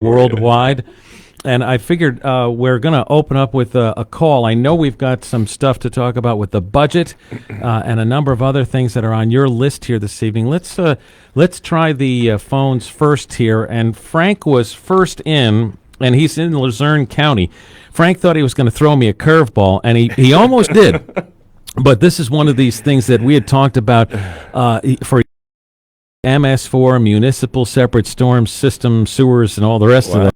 worldwide. And I figured we're going to open up with a call. I know we've got some stuff to talk about with the budget and a number of other things that are on your list here this evening. Let's try the phones first here. And Frank was first in, and he's in Luzerne County. Frank thought he was going to throw me a curveball, and he almost did. But this is one of these things that we had talked about for MS4, municipal separate storm system, sewers, and all the rest of that.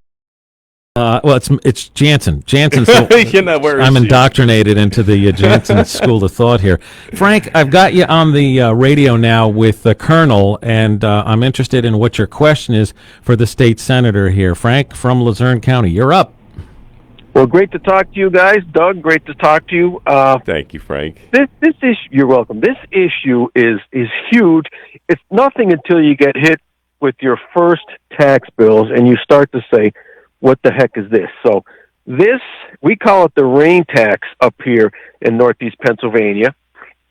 Well, it's Jansen. Jansen's I'm indoctrinated into the Jansen school of thought here. Frank, I've got you on the radio now with the Colonel, and I'm interested in what your question is for the state senator here. Frank from Luzerne County, you're up. Well, great to talk to you guys. Doug, great to talk to you. Thank you, Frank. This issue, you're welcome. This issue is huge. It's nothing until you get hit with your first tax bills and you start to say, what the heck is this? So this, we call it the rain tax up here in Northeast Pennsylvania.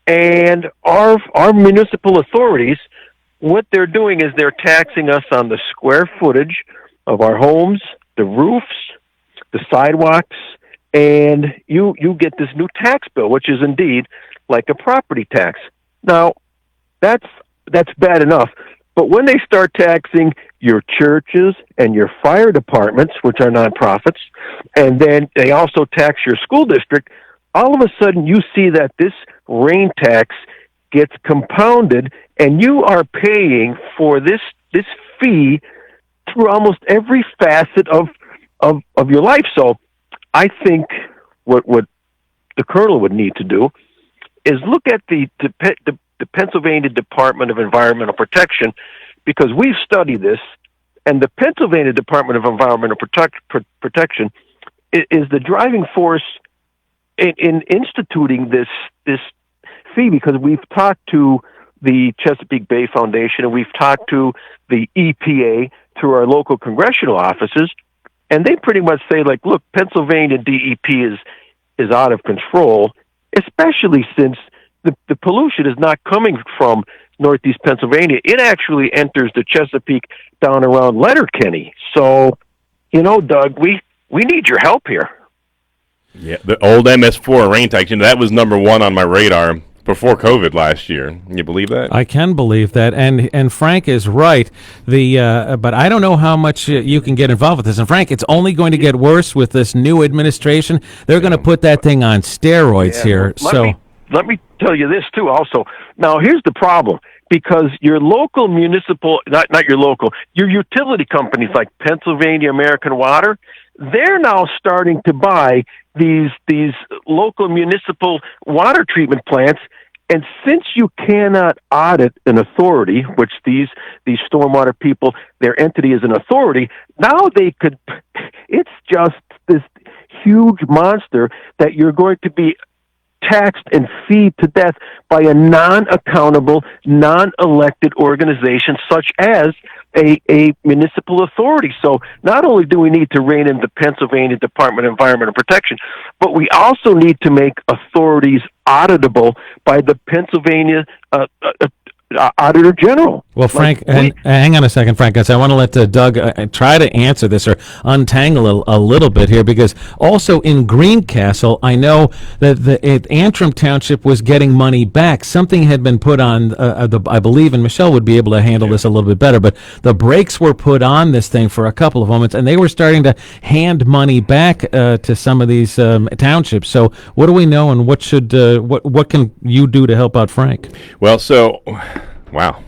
And our municipal authorities, what they're doing is they're taxing us on the square footage of our homes, the roofs, the sidewalks, and you get this new tax bill, which is indeed like a property tax. Now, that's bad enough. But when they start taxing your churches and your fire departments, which are nonprofits, and then they also tax your school district, all of a sudden you see that this rain tax gets compounded, and you are paying for this fee through almost every facet of your life. So I think what the Colonel would need to do is look at the Pennsylvania Department of Environmental Protection, because we've studied this, and the Pennsylvania Department of Environmental Protection is the driving force in instituting this fee, because we've talked to the Chesapeake Bay Foundation and we've talked to the EPA through our local congressional offices, and they pretty much say, like, look, Pennsylvania DEP is out of control, especially since the pollution is not coming from Northeast Pennsylvania. It actually enters the Chesapeake down around Letterkenny. So, Doug, we need your help here. Yeah, the old MS4 rain tax, that was number one on my radar before COVID last year. Can you believe that? I can believe that, and Frank is right. But I don't know how much you can get involved with this. And Frank, it's only going to get worse with this new administration. They're going to put that thing on steroids here. Let me tell you this too. Also, now here's the problem, because your local municipal, not your local, your utility companies like Pennsylvania American Water, they're now starting to buy these local municipal water treatment plants. And since you cannot audit an authority, which these stormwater people, their entity is an authority, now they could, it's just this huge monster that you're going to be taxed and feed to death by a non-accountable, non-elected organization such as a municipal authority. So not only do we need to rein in the Pennsylvania Department of Environmental Protection, but we also need to make authorities auditable by the Pennsylvania Auditor General. Well, Frank, hang on a second, Frank. I want to let Doug try to answer this or untangle a little bit here, because also in Greencastle, I know that Antrim Township was getting money back. Something had been put on, I believe, and Michelle would be able to handle this a little bit better, but the brakes were put on this thing for a couple of moments, and they were starting to hand money back to some of these townships. So what do we know, and what can you do to help out Frank? Well, wow,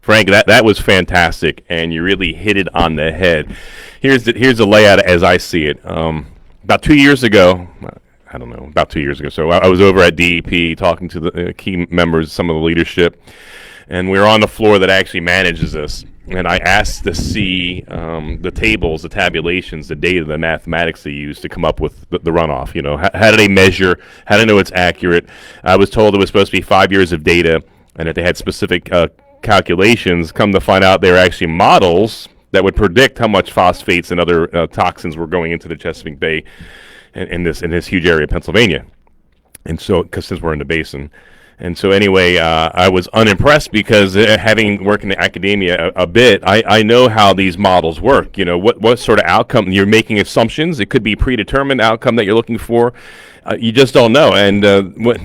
Frank, that was fantastic, and you really hit it on the head. Here's the layout as I see it. About 2 years ago, so I was over at DEP talking to the key members, some of the leadership, and we were on the floor that actually manages this. And I asked to see the tables, the tabulations, the data, the mathematics they use to come up with the runoff. How do they measure? How do they know it's accurate? I was told it was supposed to be 5 years of data, and that they had specific calculations. Come to find out, they were actually models that would predict how much phosphates and other toxins were going into the Chesapeake Bay in this huge area of Pennsylvania. And so, because since we're in the basin, And so anyway, I was unimpressed because having worked in academia a bit, I know how these models work. You know, what sort of outcome you're making assumptions. It could be predetermined outcome that you're looking for. You just don't know. And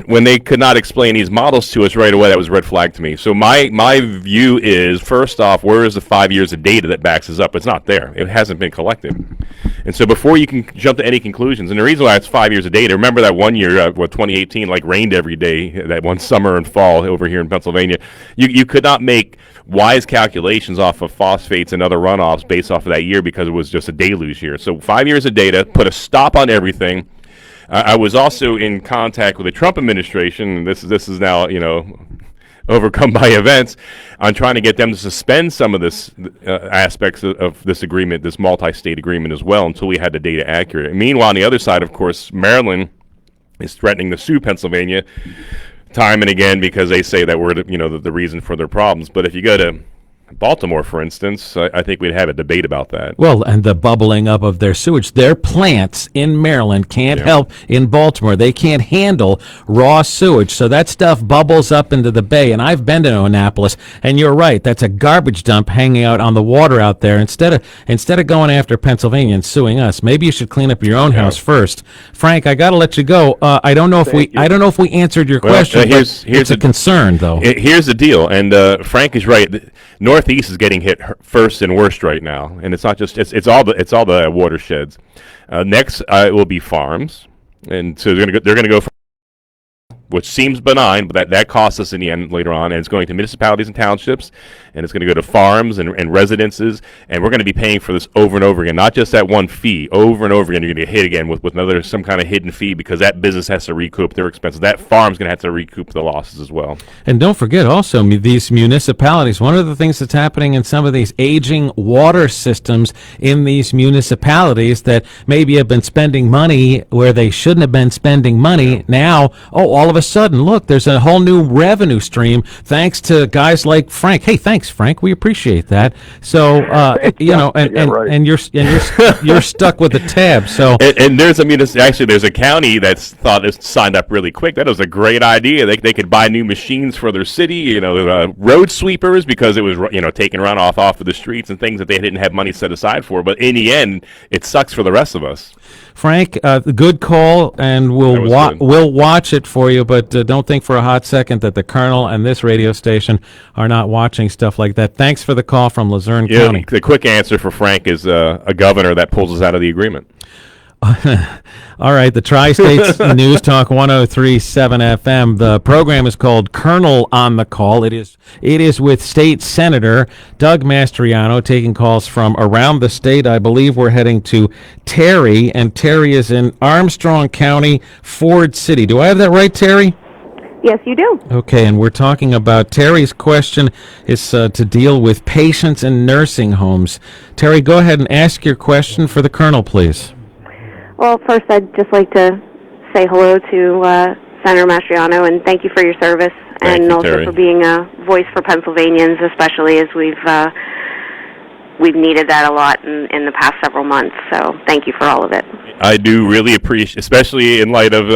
when they could not explain these models to us right away, that was a red flag to me. So my view is, first off, where is the 5 years of data that backs us up? It's not there. It hasn't been collected. And so before you can jump to any conclusions, and the reason why it's 5 years of data, remember that one year, 2018, like rained every day, that one summer and fall over here in Pennsylvania, you could not make wise calculations off of phosphates and other runoffs based off of that year because it was just a deluge year. So 5 years of data, put a stop on everything. I was also in contact with the Trump administration, and this is now, overcome by events, on trying to get them to suspend some of this aspects of this agreement, this multi-state agreement as well, until we had the data accurate. And meanwhile, on the other side, of course, Maryland is threatening to sue Pennsylvania time and again because they say that we're the reason for their problems. But if you go to Baltimore, for instance, I think we'd have a debate about that. Well, and the bubbling up of their sewage. Their plants in Maryland can't help in Baltimore. They can't handle raw sewage. So that stuff bubbles up into the bay. And I've been to Annapolis, and you're right. That's a garbage dump hanging out on the water out there. Instead of going after Pennsylvania and suing us, maybe you should clean up your own house first. Frank, I got to let you go. I don't know if we answered your question. Here's it's a concern, though. Here's the deal, and Frank is right. Northeast is getting hit first and worst right now, and it's not just it's all the watersheds. Next, it will be farms, and so they're going to go for, which seems benign, but that costs us in the end later on, and it's going to municipalities and townships, and it's going to go to farms and residences, and we're going to be paying for this over and over again, not just that one fee. Over and over again, you're going to get hit again with another some kind of hidden fee because that business has to recoup their expenses. That farm's going to have to recoup the losses as well. And don't forget also these municipalities, one of the things that's happening in some of these aging water systems in these municipalities that maybe have been spending money where they shouldn't have been spending money, now, all of a sudden, look, there's a whole new revenue stream thanks to guys like Frank. Hey, thanks, Frank. We appreciate that. So, and you're stuck with the tab. So, and there's there's a county that's signed up really quick. That was a great idea. They could buy new machines for their city, road sweepers, because it was taking runoff off of the streets and things that they didn't have money set aside for. But in the end, it sucks for the rest of us. Frank, good call, and we'll watch it for you, but don't think for a hot second that the Colonel and this radio station are not watching stuff like that. Thanks for the call from Luzerne County. The quick answer for Frank is a governor that pulls us out of the agreement. All right, the Tri-States News Talk 103.7 FM. The program is called Colonel on the Call. It is with State Senator Doug Mastriano taking calls from around the state. I believe we're heading to Terry, and Terry is in Armstrong County, Ford City. Do I have that right, Terry? Yes, you do. Okay, and we're talking about Terry's question is to deal with patients in nursing homes. Terry, go ahead and ask your question for the Colonel, please. Well, first, I'd just like to say hello to Senator Mastriano, and thank you for your service, and also Terry, for being a voice for Pennsylvanians, especially as we've needed that a lot in the past several months. So thank you for all of it. I do really appreciate, especially in light of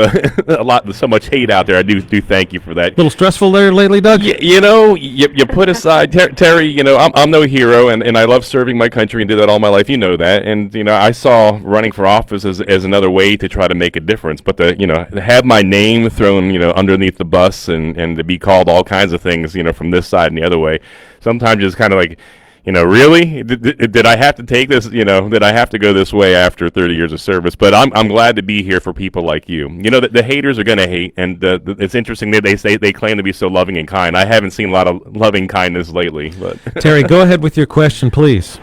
so much hate out there. I do thank you for that. A little stressful there lately, Doug? You put aside Terry. I'm no hero, and I love serving my country and did that all my life. You know that, and I saw running for office as another way to try to make a difference. But to have my name thrown underneath the bus and to be called all kinds of things from this side and the other way, sometimes it's kind of like, really? Did I have to take this? Did I have to go this way after 30 years of service? But I'm glad to be here for people like you. The haters are going to hate, and it's interesting that they claim to be so loving and kind. I haven't seen a lot of loving kindness lately. But Terry, go ahead with your question, please.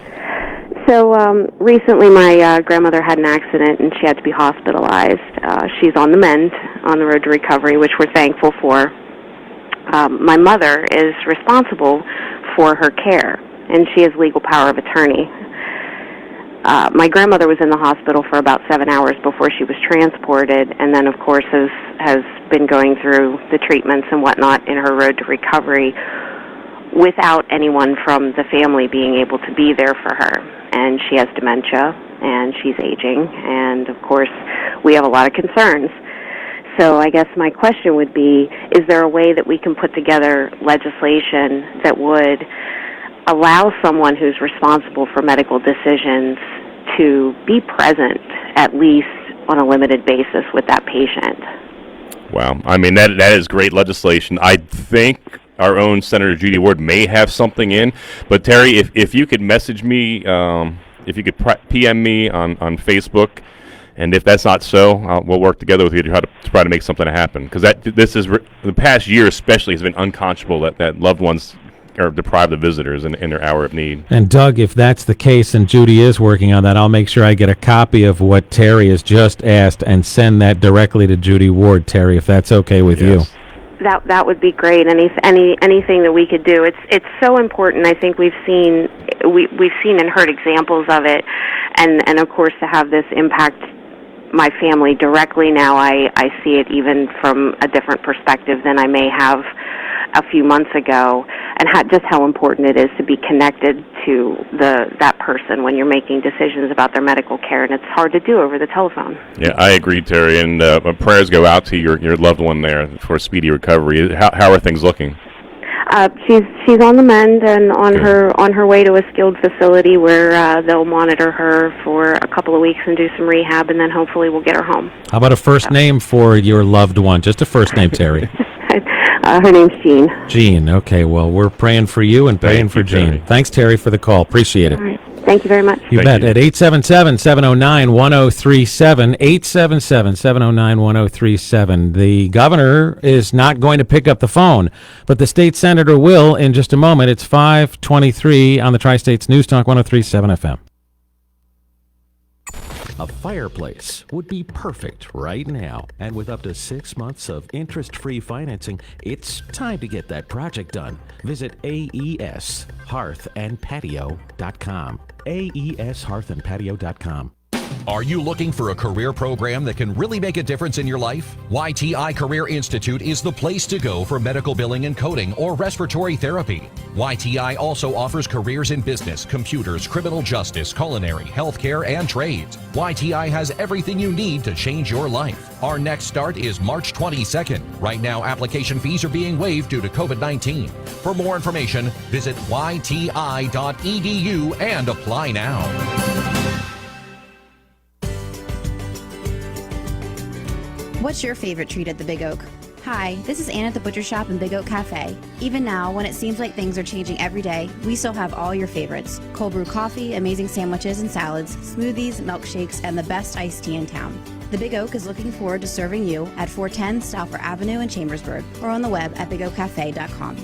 So recently my grandmother had an accident, and she had to be hospitalized. She's on the mend, on the road to recovery, which we're thankful for. My mother is responsible for her care, and she has legal power of attorney. My grandmother was in the hospital for about 7 hours before she was transported, and then, of course, has been going through the treatments and whatnot in her road to recovery without anyone from the family being able to be there for her. And she has dementia, and she's aging, and, of course, we have a lot of concerns. So I guess my question would be, is there a way that we can put together legislation that would allow someone who's responsible for medical decisions to be present, at least on a limited basis, with that patient? Wow. I mean, that is great legislation. I think our own Senator Judy Ward may have something in. But, Terry, if you could message me, if you could PM me on Facebook, and if that's not so, we'll work together with you to try to make something happen. Because the past year especially has been unconscionable that loved ones are deprived of visitors in their hour of need. And Doug, if that's the case and Judy is working on that, I'll make sure I get a copy of what Terry has just asked and send that directly to Judy Ward, Terry, if that's okay with you. That would be great. Anything that we could do. It's so important. I think we've seen and heard examples of it, and of course to have this impact my family directly now, I see it even from a different perspective than I may have a few months ago, and just how important it is to be connected to that person when you're making decisions about their medical care, and it's hard to do over the telephone. Yeah, I agree, Terry, and prayers go out to your loved one there for a speedy recovery. How are things looking? She's on the mend and on her way to a skilled facility where they'll monitor her for a couple of weeks and do some rehab, and then hopefully we'll get her home. How about a first name for your loved one? Just a first name, Terry. Her name's Jean. Jean. Okay, well, we're praying for you and praying for Jean. Terry. Thanks, Terry, for the call. Appreciate it. All right. Thank you very much. You bet. you. At 877-709-1037, 877-709-1037. The governor is not going to pick up the phone, but the state senator will in just a moment. It's 5:23 on the Tri-States News Talk 103.7 FM. A fireplace would be perfect right now. And with up to 6 months of interest-free financing, it's time to get that project done. Visit AESHearthandPatio.com. AESHearthandPatio.com. Are you looking for a career program that can really make a difference in your life? YTI Career Institute is the place to go for medical billing and coding or respiratory therapy. YTI also offers careers in business, computers, criminal justice, culinary, healthcare, and trades. YTI has everything you need to change your life. Our next start is March 22nd. Right now, application fees are being waived due to COVID-19. For more information, visit yti.edu and apply now. What's your favorite treat at the Big Oak? Hi, this is Ann at the Butcher Shop and Big Oak Cafe. Even now, when it seems like things are changing every day, we still have all your favorites. Cold brew coffee, amazing sandwiches and salads, smoothies, milkshakes, and the best iced tea in town. The Big Oak is looking forward to serving you at 410 Stauffer Avenue in Chambersburg or on the web at bigoakcafe.com.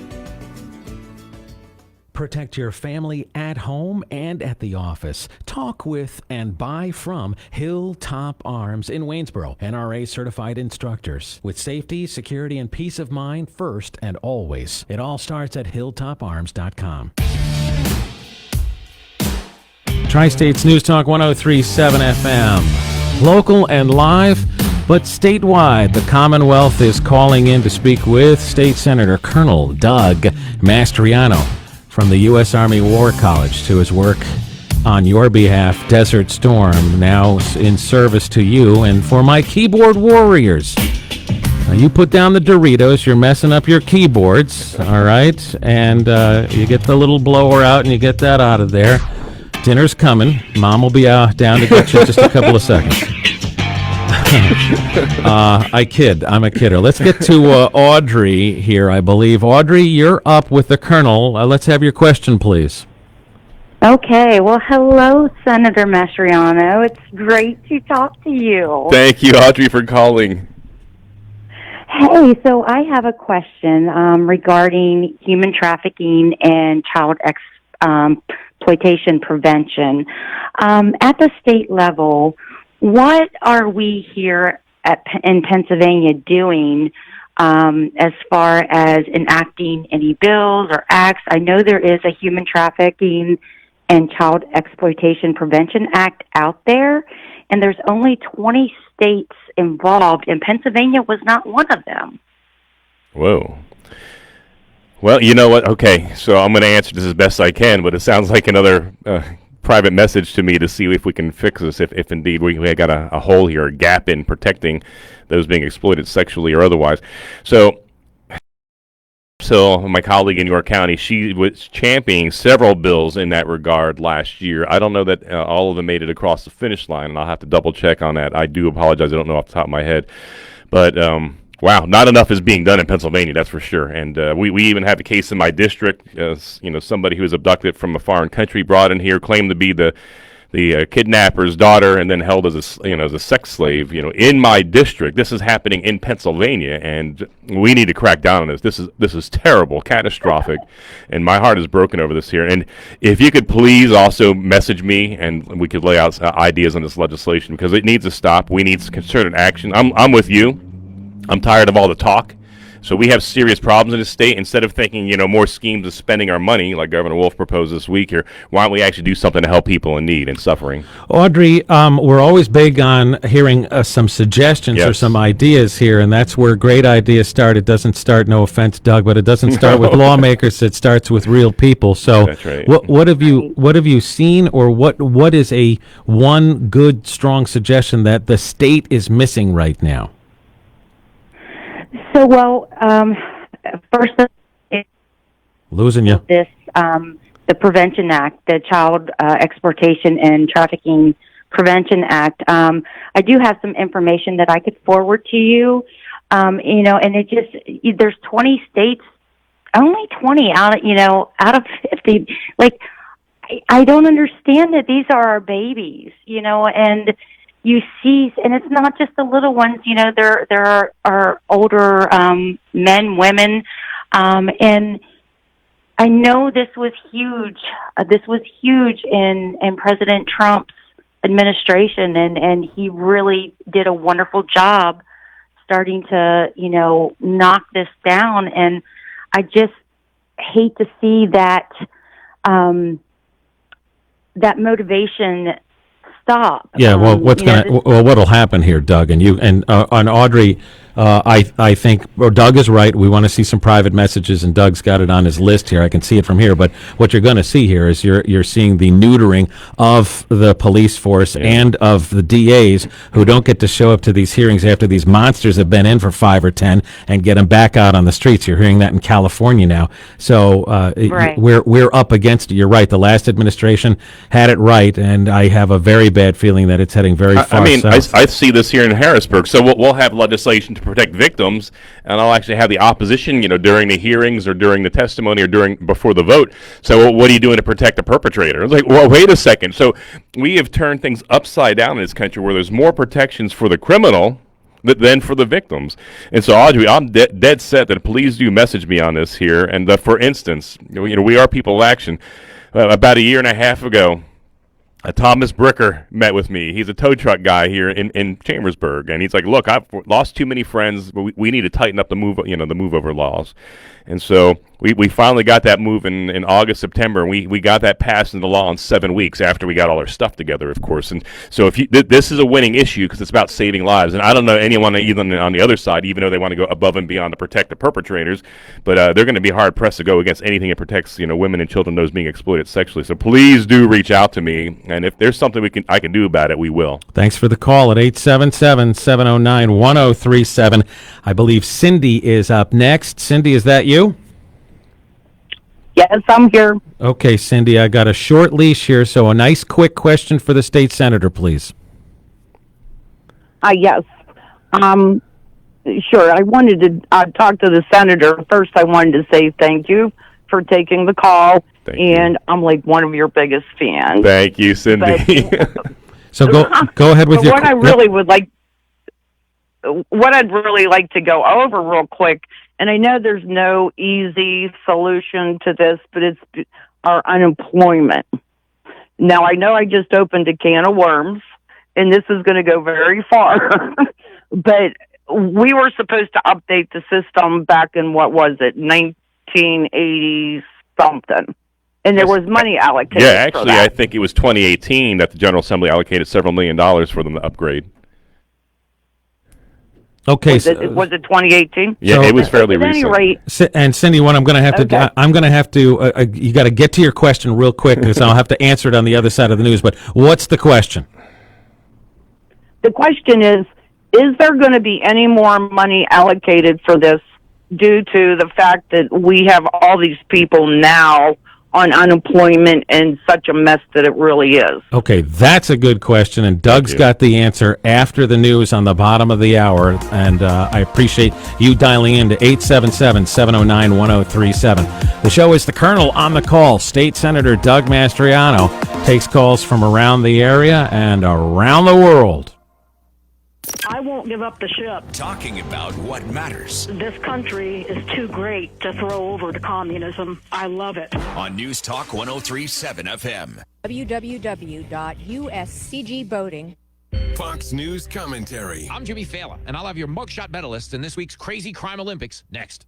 Protect your family at home and at the office. Talk with and buy from Hilltop Arms in Waynesboro. NRA certified instructors with safety, security, and peace of mind first and always. It all starts at hilltoparms.com. Tri-States News Talk 103.7 FM. Local and live, but statewide. The Commonwealth is calling in to speak with State Senator Colonel Doug Mastriano from the U.S. Army War College to his work on your behalf, Desert Storm, now in service to you. And for my keyboard warriors, now you put down the Doritos, you're messing up your keyboards, all right? And you get the little blower out and you get that out of there. Dinner's coming. Mom will be down to get you in just a couple of seconds. I kid. I'm a kidder. Let's get to Audrey here, I believe. Audrey, you're up with the Colonel. Let's have your question, please. Okay. Well, hello, Senator Mastriano. It's great to talk to you. Thank you, Audrey, for calling. Hey, so I have a question regarding human trafficking and child exploitation prevention. At the state level, what are we here in Pennsylvania doing as far as enacting any bills or acts? I know there is a Human Trafficking and Child Exploitation Prevention Act out there, and there's only 20 states involved, and Pennsylvania was not one of them. Whoa. Well, you know what? Okay, so I'm going to answer this as best I can, but it sounds like another private message to me to see if we can fix this, if indeed we got a hole here, a gap in protecting those being exploited sexually or otherwise. So my colleague in York County, she was championing several bills in that regard last year. I don't know that all of them made it across the finish line, and I'll have to double check on that. I do apologize. I don't know off the top of my head. But, wow, not enough is being done in Pennsylvania, that's for sure. And we even have a case in my district, somebody who was abducted from a foreign country, brought in here, claimed to be the kidnapper's daughter, and then held as a sex slave. In my district, this is happening in Pennsylvania, and we need to crack down on this. This is terrible, catastrophic, and my heart is broken over this here. And if you could please also message me, and we could lay out ideas on this legislation, because it needs to stop. We need concerted action. I'm with you. I'm tired of all the talk. So we have serious problems in the state. Instead of thinking, more schemes of spending our money, like Governor Wolf proposed this week here, why don't we actually do something to help people in need and suffering? Audrey, we're always big on hearing some suggestions or some ideas here, and that's where great ideas start. It doesn't start, no offense, Doug, but it doesn't start with lawmakers. It starts with real people. So that's right. what have you seen, or what is a one good, strong suggestion that the state is missing right now? So, first, Losing you. This the Prevention Act, the Child Exploitation and Trafficking Prevention Act. I do have some information that I could forward to you. And it just there's 20 states, only 20 out of 50. Like, I don't understand that these are our babies, and you see, and it's not just the little ones, there are older men, women, and I know this was huge. This was huge in President Trump's administration, and he really did a wonderful job starting to, knock this down. And I just hate to see that that motivation stop. Yeah, well, what'll happen here, Doug, and Audrey? I think Doug is right. We want to see some private messages, and Doug's got it on his list here. I can see it from here. But what you're going to see here is you're seeing the neutering of the police force and of the DAs who don't get to show up to these hearings after these monsters have been in for 5 or 10 and get them back out on the streets. You're hearing that in California now. So right. we're up against it. You're right. The last administration had it right, and I have a very bad feeling that it's heading very far south. I see this here in Harrisburg. So we'll have legislation to protect victims, and I'll actually have the opposition, during the hearings or during the testimony or before the vote. So what are you doing to protect the perpetrator? It's like, well, wait a second. So we have turned things upside down in this country, where there's more protections for the criminal than for the victims. And so, Audrey, I'm dead set that please do message me on this here. And for instance, we are people of action. About a year and a half ago, Thomas Bricker met with me. He's a tow truck guy here in Chambersburg, and he's like, "Look, I've lost too many friends. We need to tighten up the move over laws." And so we finally got that move in August, September, and we got that passed into law in 7 weeks after we got all our stuff together, of course. And so this is a winning issue because it's about saving lives. And I don't know anyone even on the other side, even though they want to go above and beyond to protect the perpetrators, but they're going to be hard pressed to go against anything that protects women and children, those being exploited sexually. So please do reach out to me, and if there's something I can do about it, we will. Thanks for the call at 877-709-1037. I believe Cindy is up next. Cindy, is that you? Yes, I'm here. Okay, Cindy, I got a short leash here, so a nice quick question for the state senator, please. Yes. Sure. I wanted to talk to the senator. First, I wanted to say thank you for taking the call, and I'm like one of your biggest fans. Thank you, Cindy. So go ahead with your. What I'd really like to go over real quick, and I know there's no easy solution to this, but it's our unemployment. Now, I know I just opened a can of worms, and this is going to go very far, but we were supposed to update the system back in, 1980 something, and there was money allocated. Yeah, actually, I think it was 2018 that the General Assembly allocated several $1 million for them to upgrade. Okay, Was it 2018? Yeah, So- it was fairly At any recent. rate, And Cindy, what I'm going to have to, Okay. I'm going to have to, you got to get to your question real quick because I'll have to answer it on the other side of the news. But what's the question? the question is there going to be any more money allocated for this due to the fact that we have all these people now on unemployment and such a mess that it really is? Okay, that's a good question, and Doug's you. got the answer after the news on the bottom of the hour, and I appreciate you dialing in to 877-709-1037. The show is The Colonel on the call. State Senator Doug Mastriano takes calls from around the area and around the world. I won't give up the ship. Talking about what matters This country is too great to throw over to communism. I love it. on News Talk 1037 FM. www.uscgboating. Fox News commentary. I'm Jimmy Fallon, and I'll have your mugshot medalists in this week's Crazy Crime Olympics next.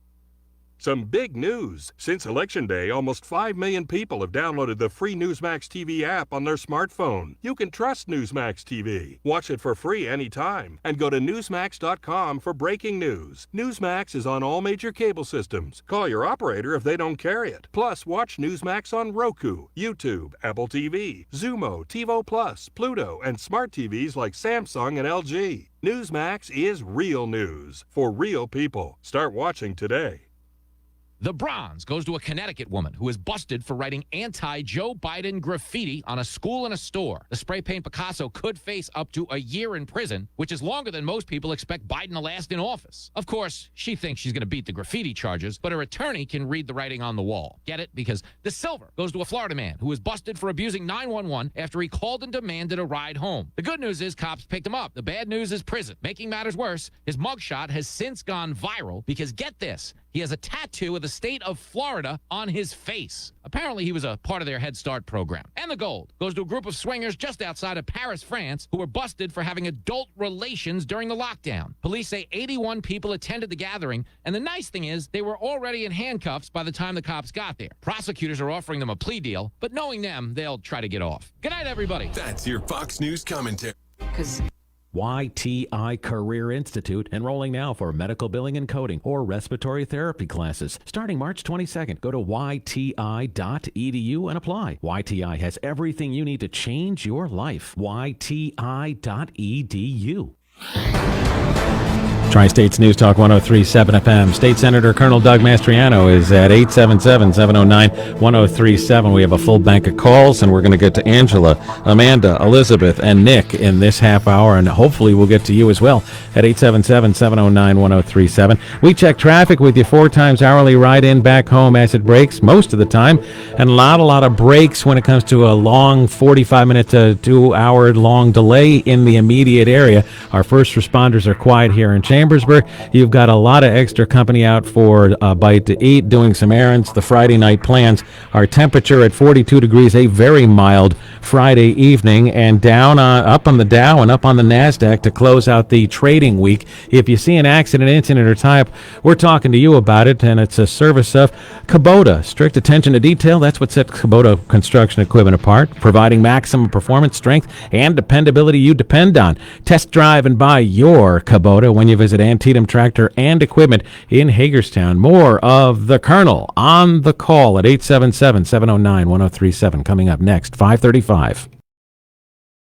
Some big news. Since Election Day, almost 5 million people have downloaded the free Newsmax TV app on their smartphone. You can trust Newsmax TV. Watch it for free anytime. And go to Newsmax.com for breaking news. Newsmax is on all major cable systems. Call your operator if they don't carry it. Plus, watch Newsmax on Roku, YouTube, Apple TV, Zumo, TiVo Plus, Pluto, and smart TVs like Samsung and LG. Newsmax is real news for real people. Start watching today. The bronze goes to a Connecticut woman who was busted for writing anti-Joe Biden graffiti on a school and a store. The spray paint Picasso could face up to a year in prison, which is longer than most people expect Biden to last in office. Of course, she thinks she's going to beat the graffiti charges, but her attorney can read the writing on the wall. Get it? Because the silver goes to a Florida man who was busted for abusing 911 after he called and demanded a ride home. The good news is cops picked him up. The bad news is prison. Making matters worse, his mugshot has since gone viral because, get this, he has a tattoo of the state of Florida on his face. Apparently, he was a part of their Head Start program. And the gold goes to a group of swingers just outside of Paris, France, who were busted for having adult relations during the lockdown. Police say 81 people attended the gathering, and the nice thing is they were already in handcuffs by the time the cops got there. Prosecutors are offering them a plea deal, but knowing them, they'll try to get off. Good night, everybody. That's your Fox News commentary. YTI Career Institute, enrolling now for medical billing and coding or respiratory therapy classes. Starting March 22nd, go to yti.edu and apply. YTI has everything you need to change your life. yti.edu. Tri-States News Talk 1037 FM. State Senator Colonel Doug Mastriano is at 877-709-1037. We have a full bank of calls, and we're going to get to Angela, Amanda, Elizabeth, and Nick in this half hour, and hopefully we'll get to you as well at 877-709-1037. We check traffic with you 4 times hourly, ride in, back home as it breaks most of the time, and a lot of breaks when it comes to a long 45-minute to 2-hour long delay in the immediate area. Our first responders are quiet here in Chambersburg. You've got a lot of extra company out for a bite to eat, doing some errands. The Friday night plans. Our temperature at 42 degrees, a very mild Friday evening, and down up on the Dow and up on the NASDAQ to close out the trading week. If you see an accident, incident, or tie-up, we're talking to you about it, and it's a service of Kubota. Strict attention to detail, that's what sets Kubota construction equipment apart, providing maximum performance, strength, and dependability you depend on. Test drive and buy your Kubota when you visit Antietam Tractor and Equipment in Hagerstown. More of The Colonel on the call at 877-709-1037 coming up next, 5:35.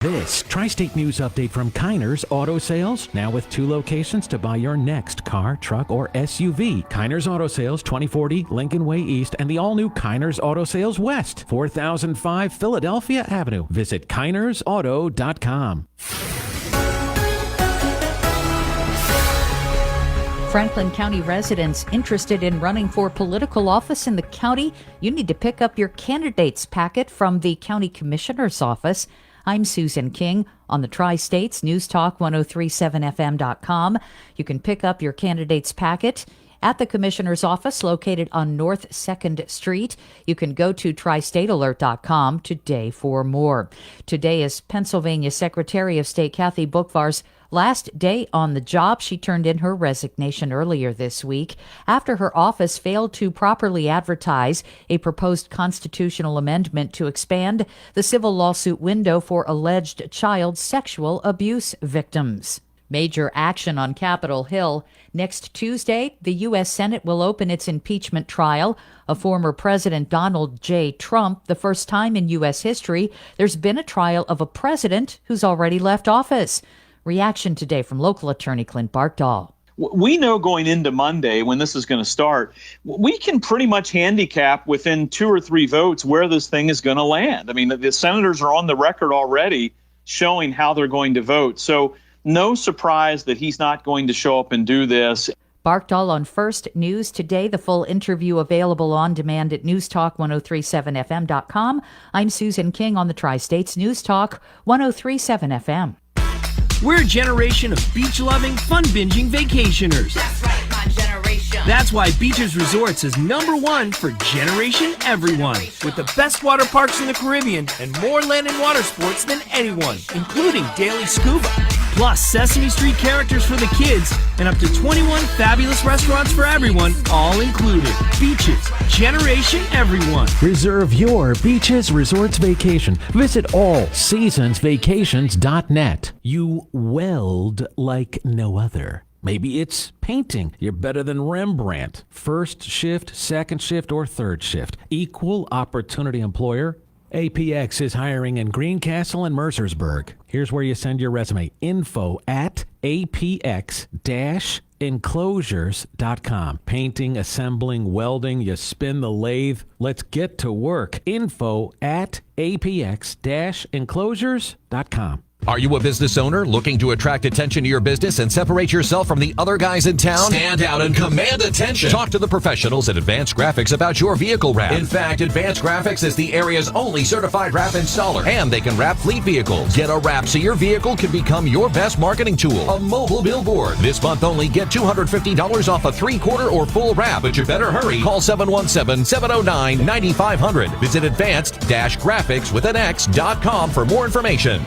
This Tri-State News update from Kiner's Auto Sales, now with 2 locations to buy your next car, truck, or SUV. Kiner's Auto Sales, 2040 Lincoln Way East, and the all-new Kiner's Auto Sales West, 4005 Philadelphia Avenue. Visit kinersauto.com. Franklin County residents interested in running for political office in the county, you need to pick up your candidates packet from the county commissioner's office. I'm Susan King on the Tri-States News Talk 1037fm.com. You can pick up your candidates packet at the commissioner's office located on North 2nd Street. You can go to tristatealert.com today for more. Today is Pennsylvania Secretary of State Kathy Boockvar's last day on the job. She turned in her resignation earlier this week after her office failed to properly advertise a proposed constitutional amendment to expand the civil lawsuit window for alleged child sexual abuse victims. Major action on Capitol Hill. Next Tuesday, the U.S. Senate will open its impeachment trial of former President Donald J. Trump. The first time in U.S. history there's been a trial of a president who's already left office. Reaction today from local attorney Clint Barkdahl. We know going into Monday when this is going to start, we can pretty much handicap within 2 or 3 votes where this thing is going to land. I mean, the senators are on the record already showing how they're going to vote. So no surprise that he's not going to show up and do this. Barkdahl on First News Today. The full interview available on demand at newstalk1037fm.com. I'm Susan King on the Tri-States News Talk 1037 FM. We're a generation of beach-loving, fun-binging vacationers. That's right, my generation. That's why Beaches Resorts is #1 for Generation Everyone. With the best water parks in the Caribbean and more land and water sports than anyone, including daily scuba. Plus Sesame Street characters for the kids and up to 21 fabulous restaurants for everyone, all included. Beaches, Generation Everyone. Reserve your Beaches Resorts vacation. Visit allseasonsvacations.net. You weld like no other. Maybe it's painting. You're better than Rembrandt. First shift, second shift, or third shift. Equal opportunity employer. APX is hiring in Greencastle and Mercersburg. Here's where you send your resume. info@apx-enclosures.com. Painting, assembling, welding, you spin the lathe. Let's get to work. info@apx-enclosures.com. Are you a business owner looking to attract attention to your business and separate yourself from the other guys in town? Stand out and command attention. Talk to the professionals at Advanced Graphics about your vehicle wrap. In fact, Advanced Graphics is the area's only certified wrap installer, and they can wrap fleet vehicles. Get a wrap so your vehicle can become your best marketing tool. A mobile billboard. This month only, get $250 off a 3/4 or full wrap, but you better hurry. Call 717-709-9500. Visit advanced-graphics.com for more information.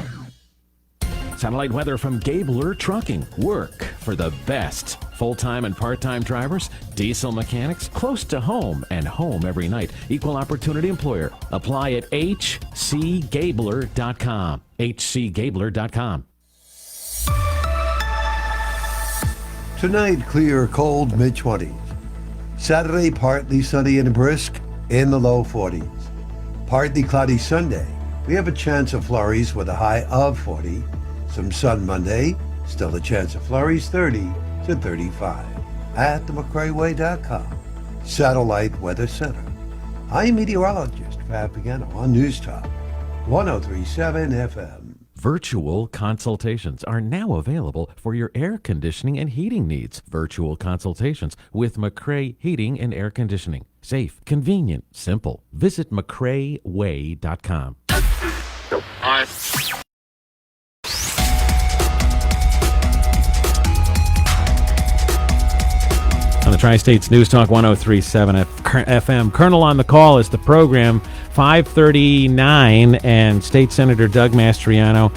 Satellite weather from Gabler Trucking. Work for the best. Full-time and part-time drivers, diesel mechanics, close to home and home every night. Equal opportunity employer. Apply at hcgabler.com. hcgabler.com. Tonight, clear, cold, mid-20s. Saturday, partly sunny and brisk in the low 40s. Partly cloudy Sunday. We have a chance of flurries with a high of 40. Some sun Monday, still a chance of flurries, 30 to 35. At the McCraeWay.com Satellite Weather Center. I'm meteorologist Pat Pagano on News Talk 1037 FM. Virtual consultations are now available for your air conditioning and heating needs. Virtual consultations with McCrae Heating and Air Conditioning. Safe, convenient, simple. Visit McCraeWay.com. On the Tri-States News Talk 1037 FM. Colonel on the Call is the program. 539, and State Senator Doug Mastriano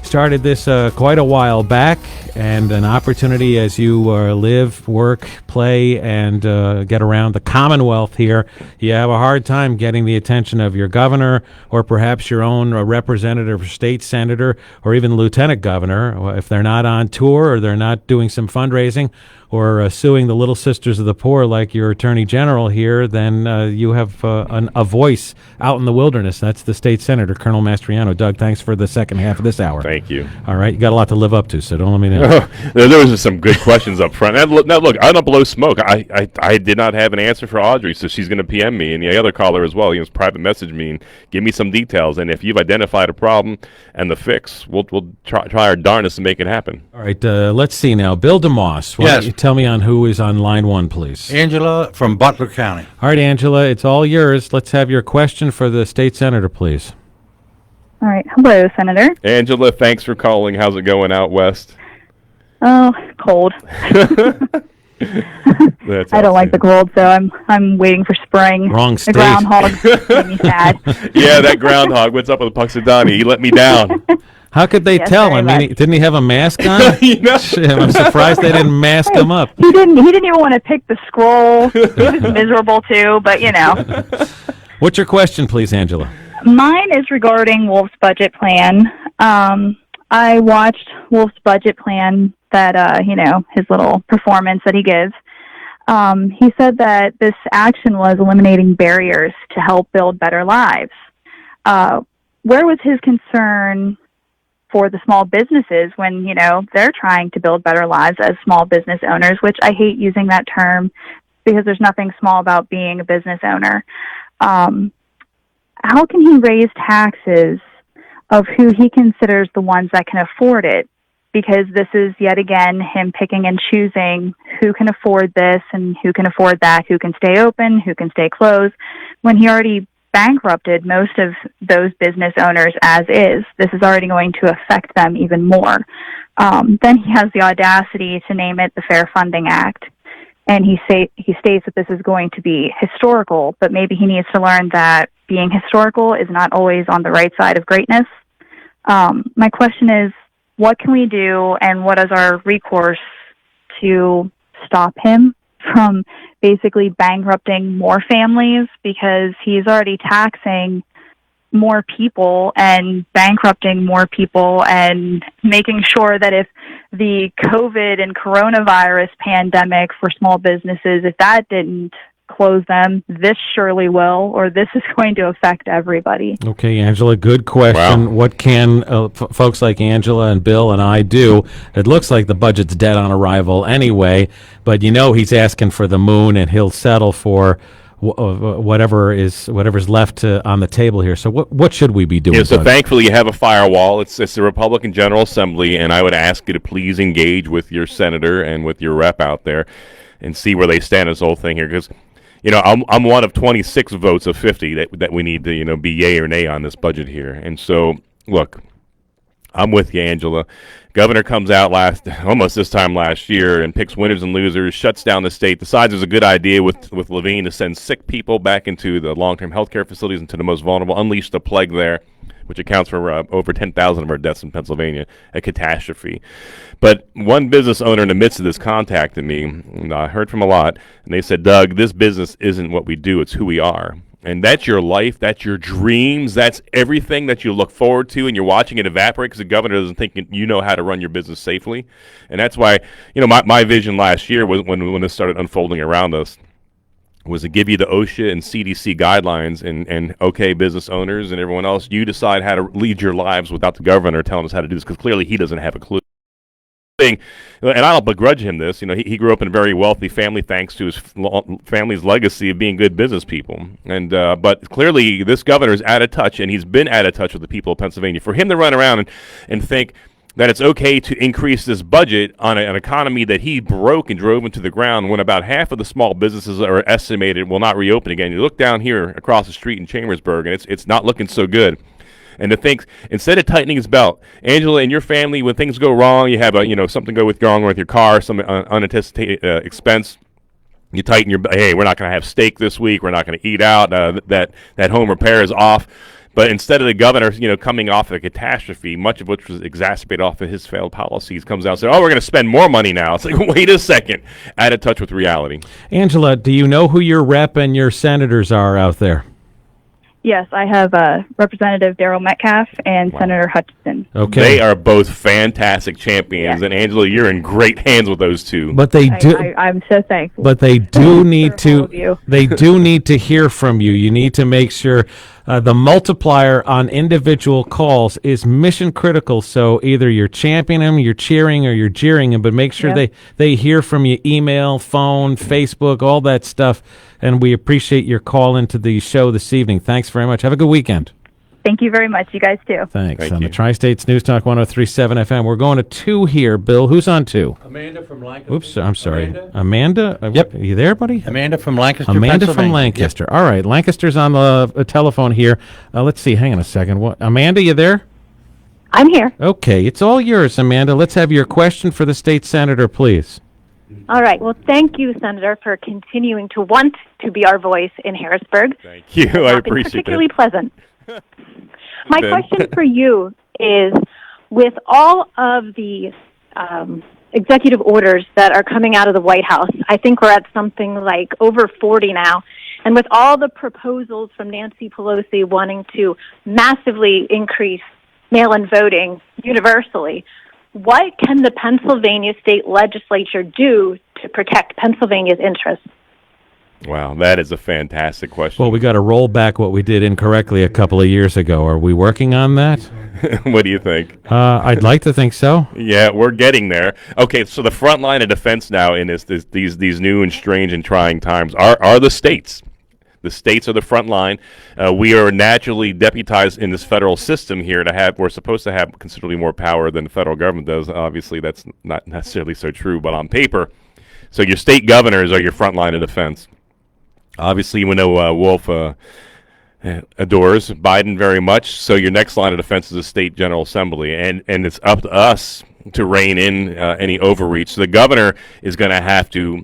started this quite a while back, and an opportunity as you live, work, play, and get around the Commonwealth here. You have a hard time getting the attention of your governor, or perhaps your own representative or state senator, or even lieutenant governor, if they're not on tour or they're not doing some fundraising or suing the Little Sisters of the Poor like your Attorney General here, then you have a voice out in the wilderness. That's the state senator, Colonel Mastriano. Doug, thanks for the second half of this hour. Thank you. All right, you got a lot to live up to, so don't let me know. There was some good questions up front. Now, look, I don't blow smoke. I did not have an answer for Audrey, so she's going to PM me, and the other caller as well. He was private message me and give me some details. And if you've identified a problem and the fix, we'll try our darndest to make it happen. All right, let's see now. Bill DeMoss, why don't you tell me on who is on line one, please? Angela from Butler County. All right, Angela, it's all yours. Let's have your question for the state senator, please. All right. Hello, Senator. Angela, thanks for calling. How's it going out west? Oh, cold. I don't like the cold, so I'm waiting for spring. Wrong state. The groundhog made me sad. Yeah, that groundhog. What's up with Puxadani? He let me down. How could they tell? I mean, didn't he have a mask on? Shit, I'm surprised they didn't mask him up. He didn't even want to pick the scroll. He was miserable too, but you know. What's your question, please, Angela? Mine is regarding Wolf's budget plan. I watched Wolf's budget plan that his little performance that he gives. He said that this action was eliminating barriers to help build better lives. Where was his concern for the small businesses when, they're trying to build better lives as small business owners, which I hate using that term because there's nothing small about being a business owner. How can he raise taxes of who he considers the ones that can afford it? Because this is yet again him picking and choosing who can afford this and who can afford that, who can stay open, who can stay closed, when he already bankrupted most of those business owners as is. This is already going to affect them even more. Then he has the audacity to name it the Fair Funding Act. And he states that this is going to be historical, but maybe he needs to learn that being historical is not always on the right side of greatness. My question is, what can we do and what is our recourse to stop him from basically bankrupting more families, because he's already taxing more people and bankrupting more people and making sure that if the COVID and coronavirus pandemic for small businesses, if that didn't close them, this surely will, or this is going to affect everybody. Okay, Angela, good question. Wow. What can folks like Angela and Bill and I do? It looks like the budget's dead on arrival anyway, but he's asking for the moon, and he'll settle for whatever's left on the table here. So what should we be doing? Yeah, so Doug? thankfully you have a firewall. It's the Republican General Assembly, and I would ask you to please engage with your senator and with your rep out there and see where they stand in this whole thing here, because I'm one of 26 votes of 50 that we need to be yay or nay on this budget here. And so look, I'm with you, Angela. Governor comes out almost this time last year and picks winners and losers, shuts down the state, decides it was a good idea with Levine to send sick people back into the long-term health care facilities and to the most vulnerable, unleash the plague there, which accounts for over 10,000 of our deaths in Pennsylvania, a catastrophe. But one business owner in the midst of this contacted me, and I heard from a lot, and they said, Doug, this business isn't what we do, it's who we are. And that's your life, that's your dreams, that's everything that you look forward to, and you're watching it evaporate because the governor doesn't think you know how to run your business safely. And that's why, my vision last year was when this started unfolding around us, was to give you the OSHA and CDC guidelines, and okay, business owners and everyone else, you decide how to lead your lives without the governor telling us how to do this, because clearly he doesn't have a clue. And I don't begrudge him this. He grew up in a very wealthy family thanks to his family's legacy of being good business people. And but clearly this governor is out of touch, and he's been out of touch with the people of Pennsylvania. For him to run around and think that it's okay to increase this budget on an economy that he broke and drove into the ground, when about half of the small businesses are estimated will not reopen again. You look down here across the street in Chambersburg, and it's not looking so good. And to think, instead of tightening his belt, Angela, and your family, when things go wrong, you have something go wrong with your car, some unanticipated expense, you tighten your, hey, we're not going to have steak this week, we're not going to eat out, that home repair is off. But instead of the governor, coming off a catastrophe, much of which was exacerbated off of his failed policies, comes out and says, oh, we're going to spend more money now. It's like, wait a second, out of touch with reality. Angela, do you know who your rep and your senators are out there? Yes, I have Representative Darrell Metcalf and Senator Hutchinson. Okay. They are both fantastic champions, and Angela, you're in great hands with those two. But they do. I'm so thankful. But they do need to. They do need to hear from you. You need to make sure the multiplier on individual calls is mission critical. So either you're championing them, you're cheering, or you're jeering them. But make sure they hear from you: email, phone, Facebook, all that stuff. And we appreciate your call into the show this evening. Thanks very much. Have a good weekend. Thank you very much. You guys too. Thanks. Thank on you. the Tri-States News Talk 103.7 FM. We're going to 2 here. Bill, who's on 2? Amanda from Lancaster. Oops, I'm sorry. Amanda? Yep. Are you there, buddy? Amanda from Lancaster, Amanda Pennsylvania. from Lancaster. Yep. All right. Lancaster's on the telephone here. Let's see. Hang on a second. Amanda, you there? I'm here. Okay. It's all yours, Amanda. Let's have your question for the state senator, please. All right. Well, thank you, Senator, for continuing to want to be our voice in Harrisburg. Thank you. I appreciate particularly that. pleasant. My question for you is, with all of the executive orders that are coming out of the White House, I think we're at something like over 40 now, and with all the proposals from Nancy Pelosi wanting to massively increase mail-in voting universally, what can the Pennsylvania state legislature do to protect Pennsylvania's interests? Wow, that is a fantastic question. Well, we got to roll back what we did incorrectly a couple of years ago. Are we working on that? What do you think? I'd like to think so. Yeah, we're getting there. Okay, so the front line of defense now in these new and strange and trying times are the states. The states are the front line. We are naturally deputized in this federal system here we're supposed to have considerably more power than the federal government does. Obviously, that's not necessarily so true, but on paper. So your state governors are your front line of defense. Obviously, we know Wolf adores Biden very much, so your next line of defense is the state general assembly, and it's up to us to rein in any overreach. So the governor is going to have to.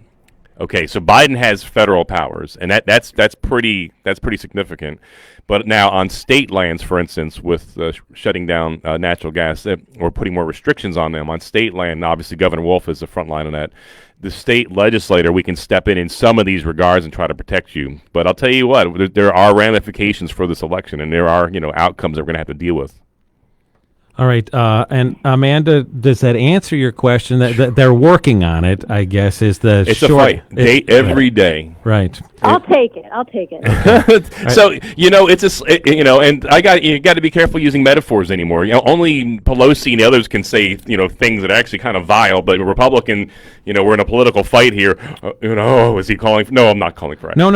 Okay, so Biden has federal powers, and that's pretty significant. But now on state lands, for instance, with shutting down natural gas or putting more restrictions on them on state land, obviously Governor Wolf is the front line of that. The state legislator, we can step in some of these regards and try to protect you. But I'll tell you what, there are ramifications for this election, and there are outcomes that we're going to have to deal with. All right, and Amanda, does that answer your question? That they're working on it, I guess, is the it's short. It's a fight every day. Right. I'll take it. So and you got to be careful using metaphors anymore. Only Pelosi and the others can say things that are actually kind of vile. But a Republican, we're in a political fight here. Is he calling? No, I'm not calling for it. No.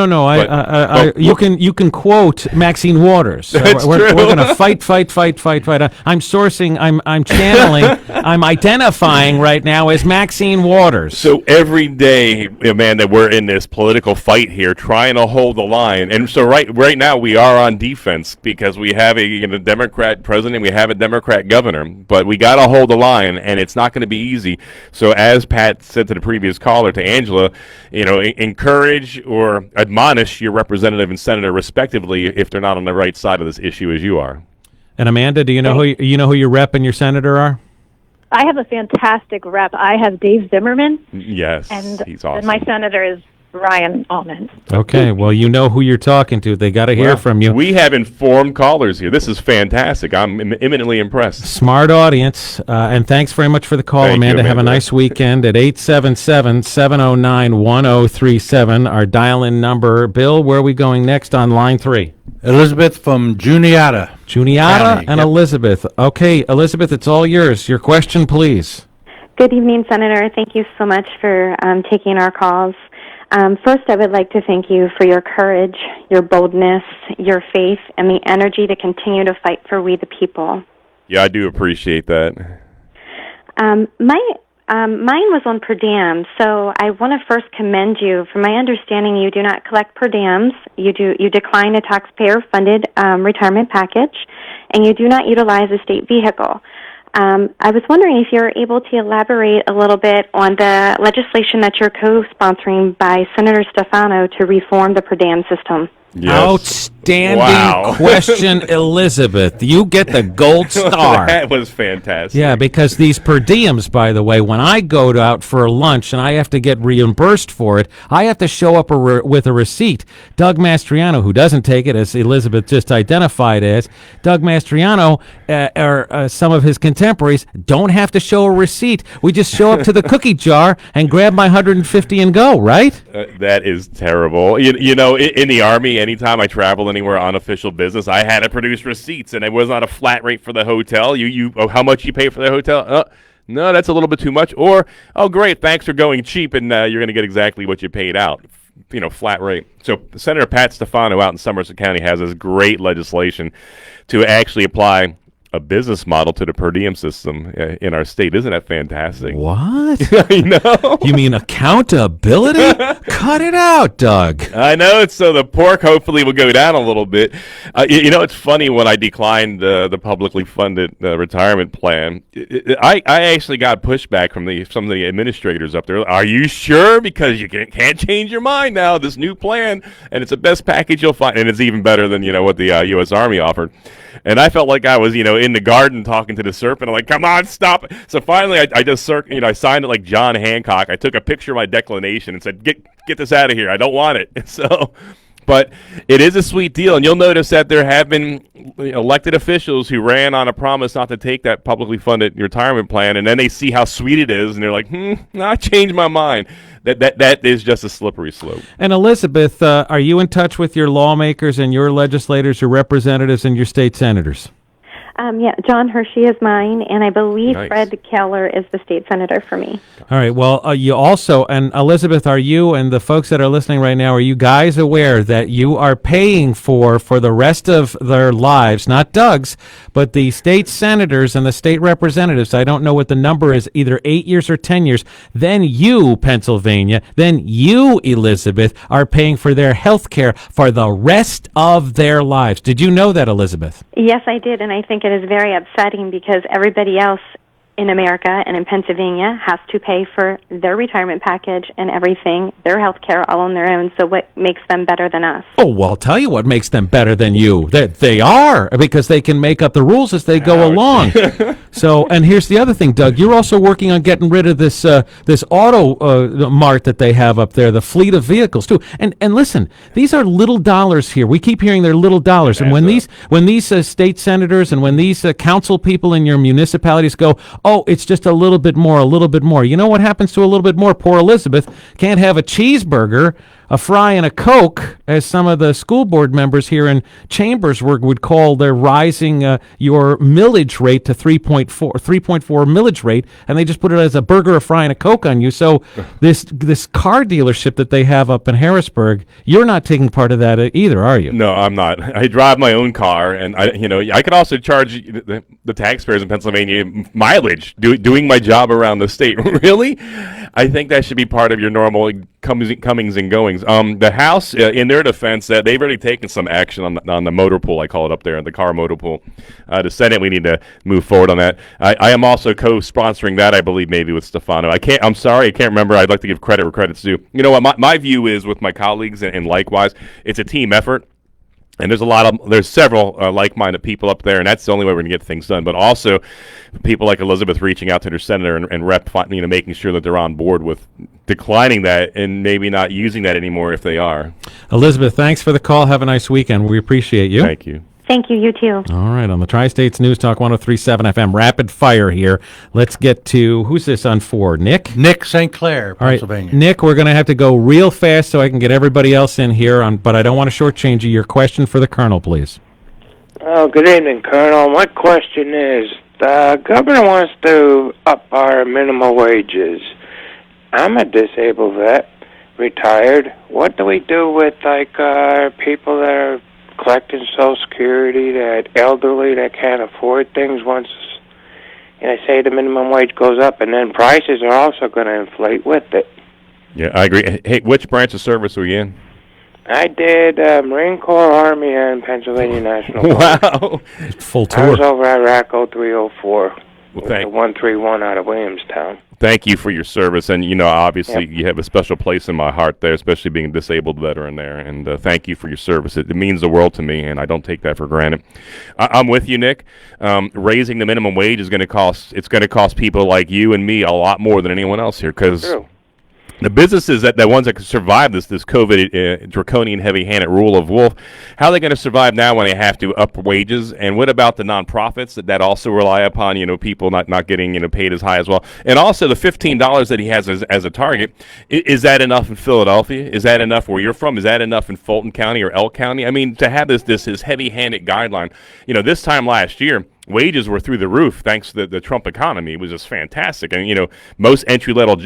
You can quote Maxine Waters. We're going to fight. I'm sourcing. I'm channeling. I'm identifying right now as Maxine Waters. So every day, Amanda, we're in this political fight here, trying to hold the line. And so right now we are on defense because we have a Democrat president, we have a Democrat governor, but we got to hold the line, and it's not going to be easy. So as Pat said to the previous caller, to Angela, encourage or admonish your representative and senator respectively if they're not on the right side of this issue as you are. And Amanda, do you know who your rep and your senator are? I have a fantastic rep. I have Dave Zimmerman. Yes, and he's awesome. And my senator is Ryan Allman. Okay, well, you know who you're talking to. They got to hear from you. We have informed callers here. This is fantastic. I'm eminently impressed. Smart audience, and thanks very much for the call, Amanda. Have a nice weekend at 877-709-1037, our dial-in number. Bill, where are we going next on line 3? Elizabeth from Juniata. County. And Elizabeth. Okay, Elizabeth, it's all yours. Your question, please. Good evening, Senator. Thank you so much for taking our calls. First, I would like to thank you for your courage, your boldness, your faith, and the energy to continue to fight for we the people. Yeah, I do appreciate that. Mine was on per diem, so I want to first commend you. From my understanding, you do not collect per diems. You decline a taxpayer-funded retirement package, and you do not utilize a state vehicle. I was wondering if you're able to elaborate a little bit on the legislation that you're co-sponsoring by Senator Stefano to reform the per diem system. Yes. Outstanding question, Elizabeth. You get the gold star. That was fantastic. Yeah, because these per diems, by the way, when I go out for lunch and I have to get reimbursed for it, I have to show up with a receipt. Doug Mastriano, who doesn't take it, as Elizabeth just identified as, Doug Mastriano or some of his contemporaries don't have to show a receipt. We just show up to the cookie jar and grab my 150 and go, right? That is terrible. You know, in the Army, anytime I traveled anywhere on official business, I had to produce receipts, and it was not a flat rate for the hotel. How much you pay for the hotel? No, that's a little bit too much. Or, oh, great, thanks for going cheap, and you're going to get exactly what you paid out. Flat rate. So Senator Pat Stefano out in Somerset County has this great legislation to actually apply a business model to the per diem system in our state. Isn't that fantastic? What? I know. You mean accountability? Cut it out, Doug. I know. So the pork hopefully will go down a little bit. It's funny, when I declined the publicly funded retirement plan, I actually got pushback from some of the administrators up there. Are you sure? Because you can't change your mind now. This new plan, and it's the best package you'll find, and it's even better than what the U.S. Army offered. And I felt like I was, in the garden talking to the serpent. I'm like, come on, stop it. So finally, I just, I signed it like John Hancock. I took a picture of my declination and said, get this out of here. I don't want it. So But it is a sweet deal, and you'll notice that there have been elected officials who ran on a promise not to take that publicly funded retirement plan, and then they see how sweet it is, and they're like, I changed my mind. That is just a slippery slope. And Elizabeth, are you in touch with your lawmakers and your legislators, your representatives, and your state senators? Yeah, John Hershey is mine, and I believe Nice. Fred Keller is the state senator for me. All right. Well, you also, and Elizabeth, are you and the folks that are listening right now, are you guys aware that you are paying for the rest of their lives, not Doug's, but the state senators and the state representatives? I don't know what the number is, either 8 years or 10 years. Then you, Pennsylvania, then you, Elizabeth, are paying for their health care for the rest of their lives. Did you know that, Elizabeth? Yes, I did, and I think it is very upsetting because everybody else in America and in Pennsylvania has to pay for their retirement package and everything, their health care all on their own. So what makes them better than us? Oh, well, I'll tell you what makes them better than you. They are, because they can make up the rules as they go along. So, and here's the other thing, Doug. You're also working on getting rid of this this auto mart that they have up there, the fleet of vehicles, too. And listen, these are little dollars here. We keep hearing they're little dollars. And when these state senators and when these council people in your municipalities go, oh, it's just a little bit more, a little bit more. You know what happens to a little bit more? Poor Elizabeth can't have a cheeseburger, a fry, and a Coke, as some of the school board members here in Chambersburg would call their rising your millage rate to 3.4 millage rate, and they just put it as a burger, a fry, and a Coke on you. So this car dealership that they have up in Harrisburg, you're not taking part of that either, are you? No, I'm not. I drive my own car, and I could also charge the taxpayers in Pennsylvania mileage doing my job around the state. Really? I think that should be part of your normal comings and goings. The House, in their defense, they've already taken some action on the motor pool, I call it up there, the car motor pool. The Senate, we need to move forward on that. I am also co-sponsoring that, I believe, maybe with Stefano. I'm sorry, I can't remember. I'd like to give credit where credit's due. You know what? My view is, with my colleagues and likewise, it's a team effort. And there's several like-minded people up there, and that's the only way we're going to get things done. But also, people like Elizabeth reaching out to their senator and rep, making sure that they're on board with declining that and maybe not using that anymore if they are. Elizabeth, thanks for the call. Have a nice weekend. We appreciate you. Thank you. Thank you. You too. All right, on the Tri-States News Talk 103.7 FM, rapid fire here. Let's get to, who's this on 4? Nick? Nick St. Clair, All right, Pennsylvania. Nick, we're going to have to go real fast so I can get everybody else in here, but I don't want to shortchange you. Your question for the Colonel, please. Oh, good evening, Colonel. My question is, the governor wants to up our minimum wages. I'm a disabled vet, retired. What do we do with, people that are collecting Social Security, that elderly that can't afford things once, say the minimum wage goes up, and then prices are also going to inflate with it? Yeah, I agree. Hey, which branch of service were you in? I did Marine Corps, Army, and Pennsylvania National Guard. Wow. Full I was tour. over Iraq 0304 with the thank- 131 out of Williamstown. Thank you for your service, and obviously you have a special place in my heart there, especially being a disabled veteran there. And thank you for your service. It means the world to me, and I don't take that for granted. I'm with you, Nick. Raising the minimum wage is going to cost. It's going to cost people like you and me a lot more than anyone else here, because the businesses the ones that can survive this COVID draconian, heavy-handed rule of Wolf, how are they going to survive now when they have to up wages? And what about the nonprofits that also rely upon people not getting paid as high as well? And also the $15 that he has as a target, is that enough in Philadelphia? Is that enough where you're from? Is that enough in Fulton County or Elk County? I mean, to have this heavy-handed guideline, this time last year, wages were through the roof thanks to the Trump economy. It was just fantastic. And, most entry-level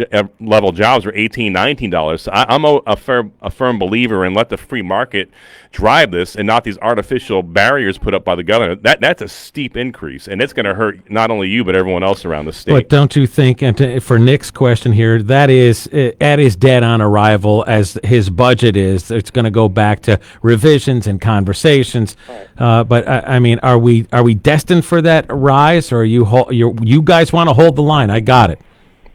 jobs were $18, $19. So I'm a firm believer in let the free market drive this and not these artificial barriers put up by the governor. That's a steep increase, and it's going to hurt not only you but everyone else around the state. But don't you think, and for Nick's question here, that is dead on arrival as his budget is. It's going to go back to revisions and conversations. But I mean, are we destined for that rise, or you guys want to hold the line? I got it.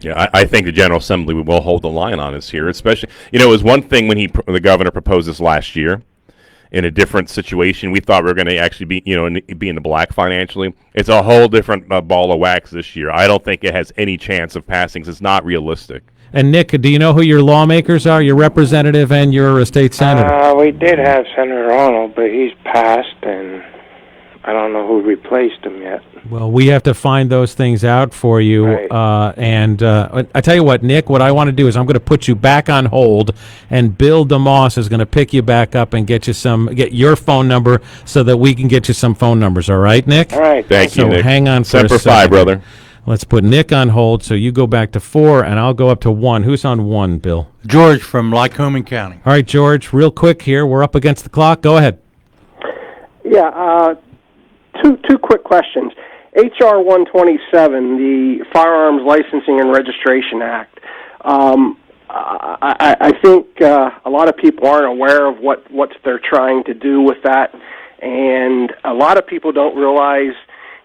Yeah, I think the General Assembly will hold the line on us here, especially, it was one thing when the governor proposed this last year in a different situation. We thought we were going to actually be in the black financially. It's a whole different ball of wax this year. I don't think it has any chance of passing, 'cause it's not realistic. And Nick, do you know who your lawmakers are, your representative and your state senator? We did have Senator Arnold, but he's passed, and I don't know who replaced him yet. Well, we have to find those things out for you. Right. And I tell you what, Nick, what I want to do is I'm going to put you back on hold, and Bill DeMoss is going to pick you back up and get your phone number so that we can get you some phone numbers. All right, Nick? All right. Thank you, Nick. Hang on for a Semper second. Fi, brother. Let's put Nick on hold, so you go back to 4, and I'll go up to 1. Who's on 1, Bill? George from Lycoming County. All right, George, real quick here. We're up against the clock. Go ahead. Yeah, two quick questions. H.R. 127, the Firearms Licensing and Registration Act. I think a lot of people aren't aware of what they're trying to do with that, and a lot of people don't realize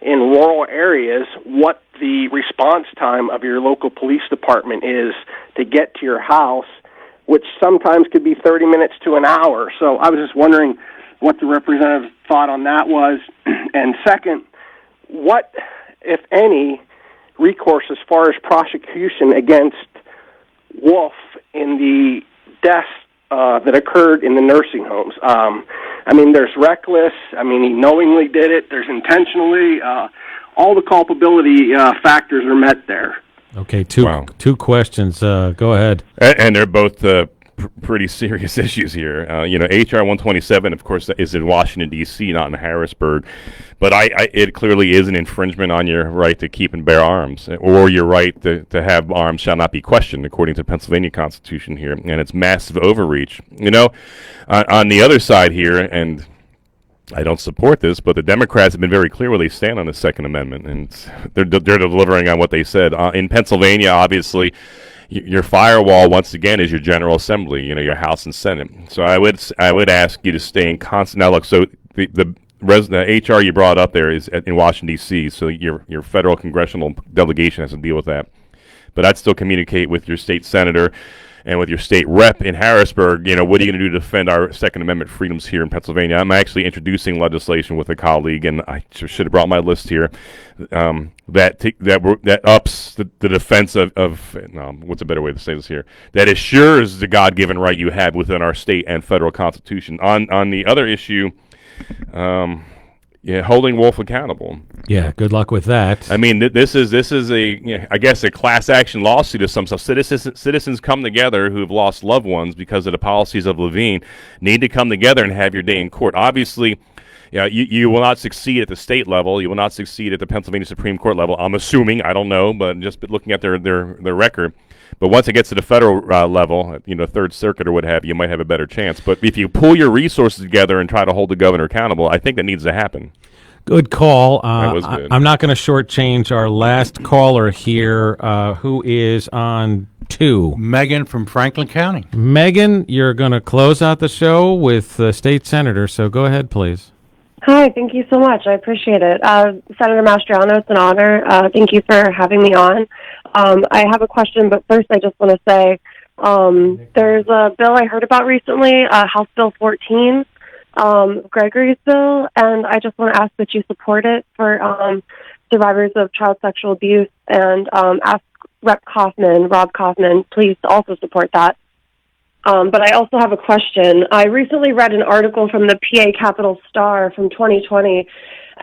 in rural areas what the response time of your local police department is to get to your house, which sometimes could be 30 minutes to an hour. So I was just wondering what the representative's thought on that was. And second, what, if any, recourse as far as prosecution against Wolf in the deaths that occurred in the nursing homes? I mean, there's reckless. I mean, he knowingly did it. There's intentionally. All the culpability factors are met there. Okay, two questions. Go ahead. And they're both pretty serious issues here. HR 127, of course, is in Washington, D.C., not in Harrisburg. But it clearly is an infringement on your right to keep and bear arms, or your right to have arms shall not be questioned, according to the Pennsylvania Constitution here. And it's massive overreach. On the other side here, and I don't support this, but the Democrats have been very clear where they stand on the Second Amendment, and they're delivering on what they said. In Pennsylvania, obviously, your firewall, once again, is your General Assembly, your House and Senate. So I would ask you to stay in constant. Now, look, so the HR you brought up there is in Washington, D.C., so your federal congressional delegation has to deal with that. But I'd still communicate with your state senator and with your state rep in Harrisburg. What are you going to do to defend our Second Amendment freedoms here in Pennsylvania? I'm actually introducing legislation with a colleague, and I should have brought my list here, that ups the defense of what's a better way to say this here? That assures the God-given right you have within our state and federal constitution. On the other issue, holding Wolf accountable. Yeah, good luck with that. I mean, this is I guess a class action lawsuit of some stuff. Citizens come together who have lost loved ones because of the policies of Levine need to come together and have your day in court. Obviously, you will not succeed at the state level. You will not succeed at the Pennsylvania Supreme Court level. I'm assuming, I don't know, but just looking at their record. But once it gets to the federal level, Third Circuit or what have you, you might have a better chance. But if you pull your resources together and try to hold the governor accountable, I think that needs to happen. Good call. That was good. I'm not going to shortchange our last caller here, who is on 2. Megan from Franklin County. Megan, you're going to close out the show with the state senator, so go ahead, please. Hi, thank you so much. I appreciate it. Senator Mastriano, it's an honor. Thank you for having me on. I have a question, but first I just want to say there's a bill I heard about recently, House Bill 14, Gregory's bill, and I just want to ask that you support it for survivors of child sexual abuse, and ask Rob Kaufman, please to also support that. But I also have a question. I recently read an article from the PA Capital Star from 2020,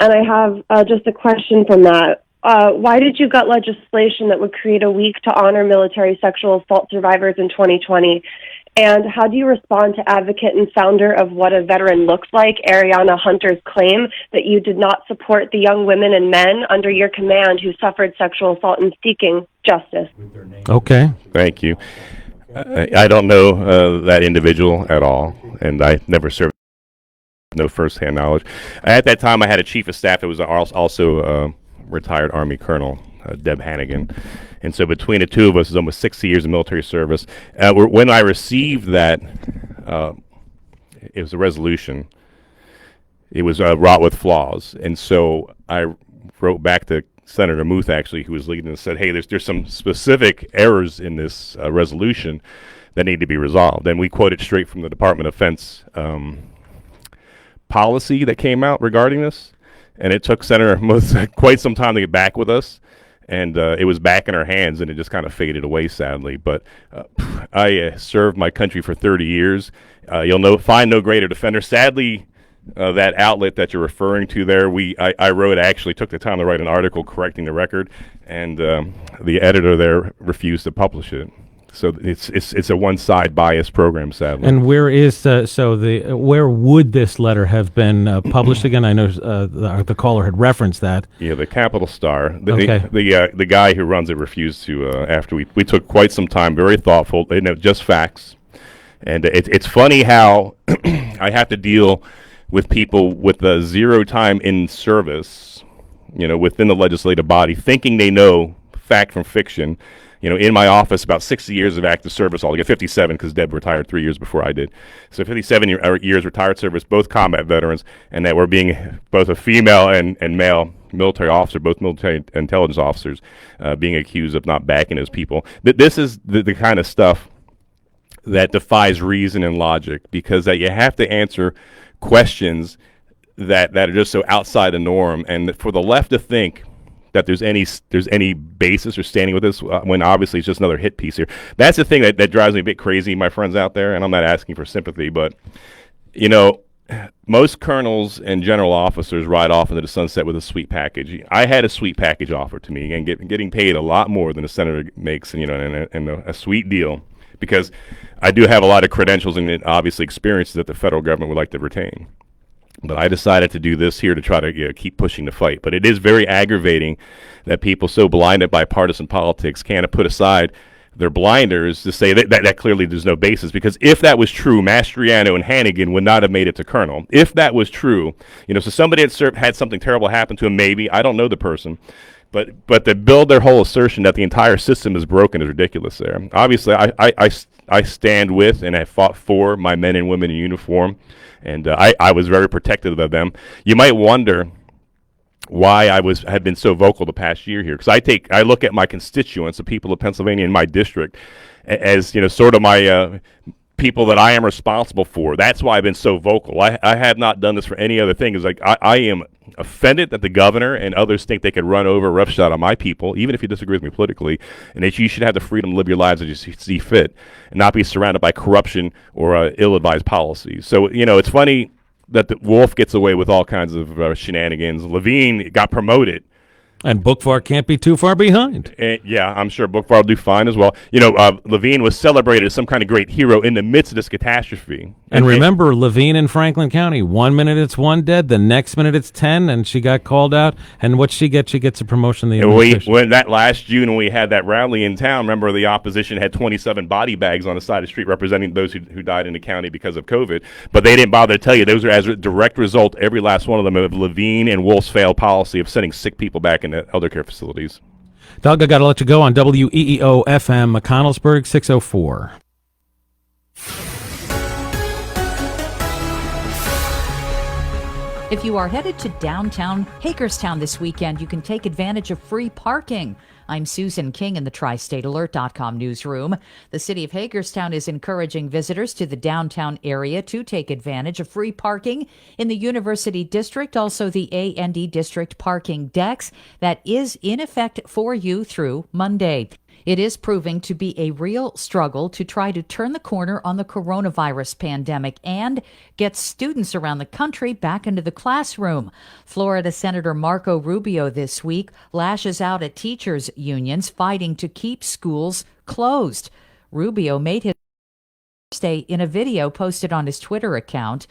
and I have just a question from that. Why did you gut legislation that would create a week to honor military sexual assault survivors in 2020? And how do you respond to advocate and founder of What a Veteran Looks Like, Ariana Hunter's claim that you did not support the young women and men under your command who suffered sexual assault and seeking justice? Okay. Thank you. I don't know that individual at all, and I never served. No first-hand knowledge. At that time, I had a chief of staff that was also retired Army Colonel, Deb Hannigan. And so between the two of us, it was almost 60 years of military service. When I received that, it was a resolution. It was wrought with flaws. And so I wrote back to Senator Muth, actually, who was leading, and said, hey, there's some specific errors in this resolution that need to be resolved. And we quoted straight from the Department of Defense policy that came out regarding this. And it took Senator Muth quite some time to get back with us. and it was back in her hands, and it just kind of faded away, sadly. But I served my country for 30 years. You'll find no greater defender. Sadly, that outlet that you're referring to there, I actually took the time to write an article correcting the record, and the editor there refused to publish it. So it's a one-side biased program, sadly. And where is where would this letter have been published again? I know the caller had referenced that. Yeah, the Capital Star. Okay. The guy who runs it refused to. After we took quite some time, very thoughtful, just facts. And it's funny how I have to deal with people with zero time in service, within the legislative body, thinking they know fact from fiction. In my office, about 60 years of active service, I'll get 57 because Deb retired 3 years before I did. So 57 years retired service, both combat veterans, and that we're being both a female and male military officer, both military intelligence officers, being accused of not backing those people. This is the kind of stuff that defies reason and logic, because that you have to answer questions that are just so outside the norm, and for the left to think that there's any basis or standing with this when obviously it's just another hit piece here. That's the thing that drives me a bit crazy, my friends out there, and I'm not asking for sympathy, but most colonels and general officers ride off into the sunset with a sweet package. I had a sweet package offered to me, and getting paid a lot more than a senator makes, and a sweet deal, because I do have a lot of credentials and obviously experiences that the federal government would like to retain. But I decided to do this here to try to keep pushing the fight. But it is very aggravating that people so blinded by partisan politics can't put aside their blinders to say that clearly there's no basis. Because if that was true, Mastriano and Hannigan would not have made it to colonel. If that was true, so somebody had something terrible happen to him, maybe. I don't know the person. But to build their whole assertion that the entire system is broken is ridiculous there. Obviously, I stand with and I fought for my men and women in uniform, and I was very protective of them. You might wonder why I have been so vocal the past year here, because I look at my constituents, the people of Pennsylvania in my district, as sort of my people that I am responsible for. That's why I've been so vocal. I have not done this for any other thing. It's like I am offended that the governor and others think they could run over roughshod on my people, even if you disagree with me politically, and that you should have the freedom to live your lives as you see fit and not be surrounded by corruption or ill-advised policies. So, it's funny that the Wolf gets away with all kinds of shenanigans. Levine got promoted. And Bookvar can't be too far behind. Yeah, I'm sure Bookvar will do fine as well. Levine was celebrated as some kind of great hero in the midst of this catastrophe. And remember, Levine in Franklin County, 1 minute it's 1 dead, the next minute it's 10, and she got called out. And what she gets? She gets a promotion. When that last June, when we had that rally in town, remember the opposition had 27 body bags on the side of the street representing those who died in the county because of COVID. But they didn't bother to tell you those are as a direct result, every last one of them, of Levine and Wolf's failed policy of sending sick people back in elder care facilities. Doug, I got to let you go on WEEO FM, McConnellsburg 604. If you are headed to downtown Hagerstown this weekend, you can take advantage of free parking. I'm Susan King in the TriStateAlert.com newsroom. The city of Hagerstown is encouraging visitors to the downtown area to take advantage of free parking in the University District, also the A&E District parking decks. That is in effect for you through Monday. It is proving to be a real struggle to try to turn the corner on the coronavirus pandemic and get students around the country back into the classroom. Florida Senator Marco Rubio this week lashes out at teachers' unions fighting to keep schools closed. Rubio made his stay in a video posted on his Twitter account.